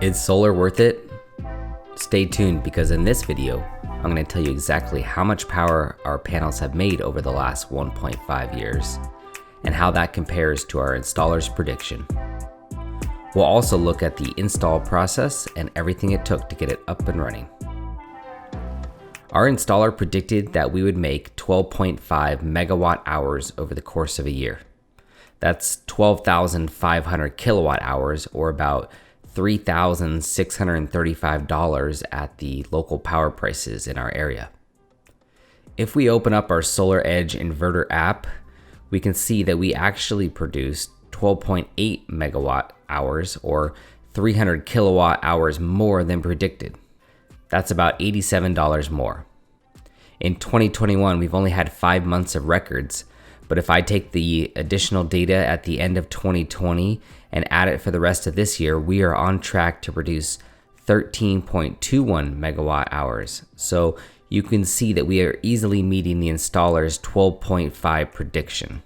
Is solar worth it? Stay tuned because in this video, I'm going to tell you exactly how much power our panels have made over the last 1.5 years and how that compares to our installer's prediction. We'll also look at the install process and everything it took to get it up and running. Our installer predicted that we would make 12.5 megawatt hours over the course of a year. That's 12,500 kilowatt hours, or about $3,635 at the local power prices in our area. If we open up our SolarEdge inverter app, we can see that we actually produced 12.8 megawatt hours, or 300 kilowatt hours more than predicted. That's about $87 more. In 2021, we've only had 5 months of records, but if I take the additional data at the end of 2020 and add it for the rest of this year, we are on track to produce 13.21 megawatt hours. So you can see that we are easily meeting the installer's 12.5 prediction.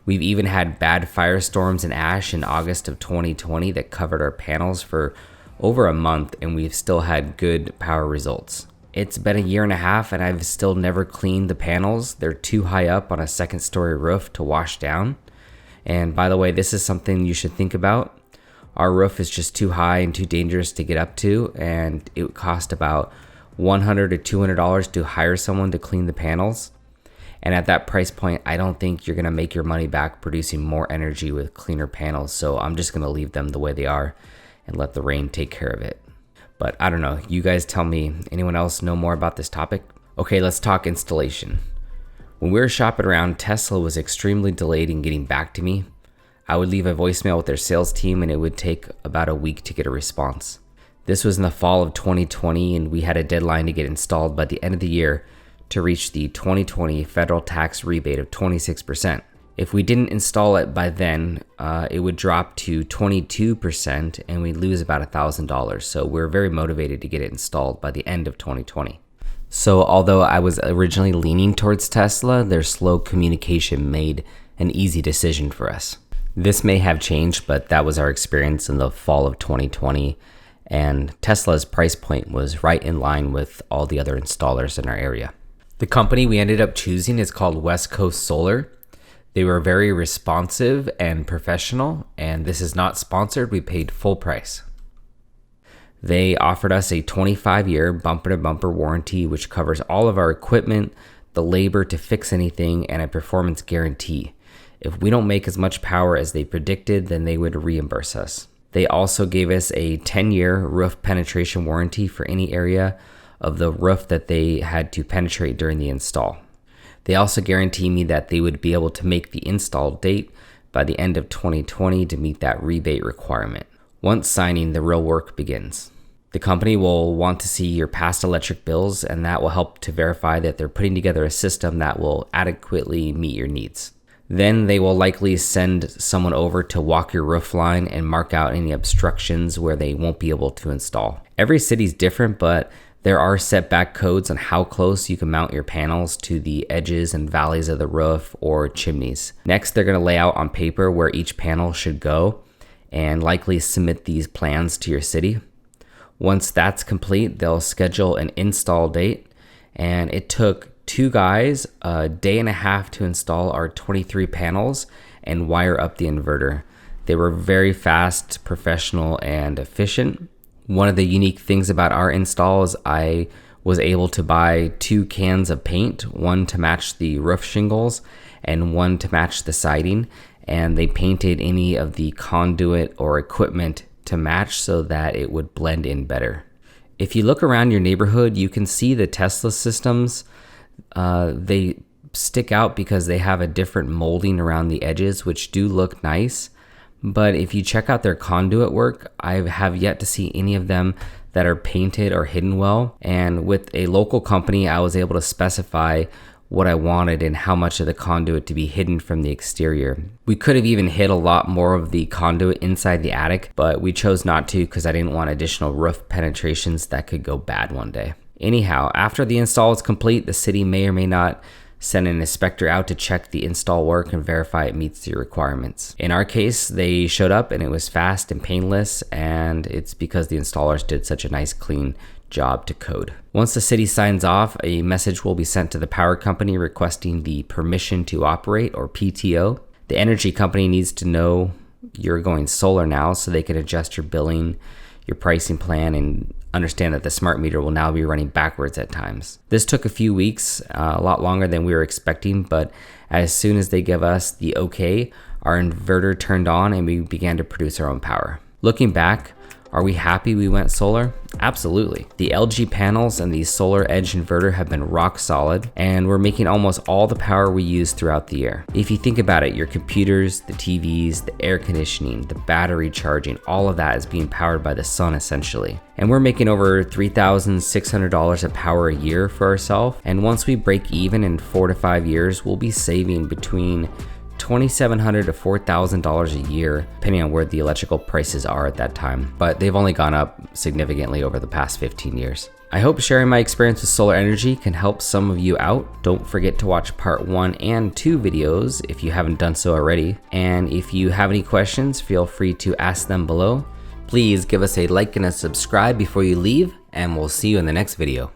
We've even had bad firestorms in Ash in August of 2020 that covered our panels for over a month, and we've still had good power results. It's been a year and a half and I've still never cleaned the panels. They're too high up on a second story roof to wash down. And by the way, this is something you should think about. Our roof is just too high and too dangerous to get up to, and it would cost about $100 to $200 to hire someone to clean the panels. And at that price point, I don't think you're gonna make your money back producing more energy with cleaner panels. So I'm just gonna leave them the way they are and let the rain take care of it. But I don't know, you guys tell me, anyone else know more about this topic? Okay, let's talk installation. When we were shopping around, Tesla was extremely delayed in getting back to me. I would leave a voicemail with their sales team and it would take about a week to get a response. This was in the fall of 2020 and we had a deadline to get installed by the end of the year to reach the 2020 federal tax rebate of 26%. If we didn't install it by then, it would drop to 22% and we'd lose about $1,000. So we're very motivated to get it installed by the end of 2020. So although I was originally leaning towards Tesla, their slow communication made an easy decision for us. This may have changed, but that was our experience in the fall of 2020. And Tesla's price point was right in line with all the other installers in our area. The company we ended up choosing is called West Coast Solar. They were very responsive and professional, and this is not sponsored. We paid full price. They offered us a 25-year bumper-to-bumper warranty, which covers all of our equipment, the labor to fix anything, and a performance guarantee. If we don't make as much power as they predicted, then they would reimburse us. They also gave us a 10-year roof penetration warranty for any area of the roof that they had to penetrate during the install. They also guaranteed me that they would be able to make the install date by the end of 2020 to meet that rebate requirement. Once signing, the real work begins. The company will want to see your past electric bills, and that will help to verify that they're putting together a system that will adequately meet your needs. Then they will likely send someone over to walk your roof line and mark out any obstructions where they won't be able to install. Every city's different, but there are setback codes on how close you can mount your panels to the edges and valleys of the roof or chimneys. Next, they're going to lay out on paper where each panel should go and likely submit these plans to your city. Once that's complete, they'll schedule an install date, and it took 2 guys a day and a half to install our 23 panels and wire up the inverter. They were very fast, professional, and efficient. One of the unique things about our install is I was able to buy 2 cans of paint, one to match the roof shingles and one to match the siding, and they painted any of the conduit or equipment to match so that it would blend in better. If you look around your neighborhood, you can see the Tesla systems. They stick out because they have a different molding around the edges, which do look nice. But if you check out their conduit work, I have yet to see any of them that are painted or hidden well. And with a local company, I was able to specify what I wanted and how much of the conduit to be hidden from the exterior. We could have even hid a lot more of the conduit inside the attic, but we chose not to because I didn't want additional roof penetrations that could go bad one day. Anyhow, after the install is complete, the city may or may not send an inspector out to check the install work and verify it meets the requirements. In our case, they showed up and it was fast and painless, and it's because the installers did such a nice clean job to code. Once the city signs off, a message will be sent to the power company requesting the permission to operate, or PTO. The energy company needs to know you're going solar now so they can adjust your billing, your pricing plan, and understand that the smart meter will now be running backwards at times. This took a few weeks, a lot longer than we were expecting, but as soon as they give us the okay, our inverter turned on and we began to produce our own power. Looking back, are we happy we went solar? Absolutely. The LG panels and the Solar Edge inverter have been rock solid, and we're making almost all the power we use throughout the year. If you think about it, your computers, the TVs, the air conditioning, the battery charging, all of that is being powered by the sun essentially. And we're making over $3,600 of power a year for ourselves, and once we break even in 4 to 5 years, we'll be saving between $2,700 to $4,000 a year, depending on where the electrical prices are at that time. But they've only gone up significantly over the past 15 years. I hope sharing my experience with solar energy can help some of you out. Don't forget to watch part 1 and 2 videos if you haven't done so already. And if you have any questions, feel free to ask them below. Please give us a like and a subscribe before you leave, and we'll see you in the next video.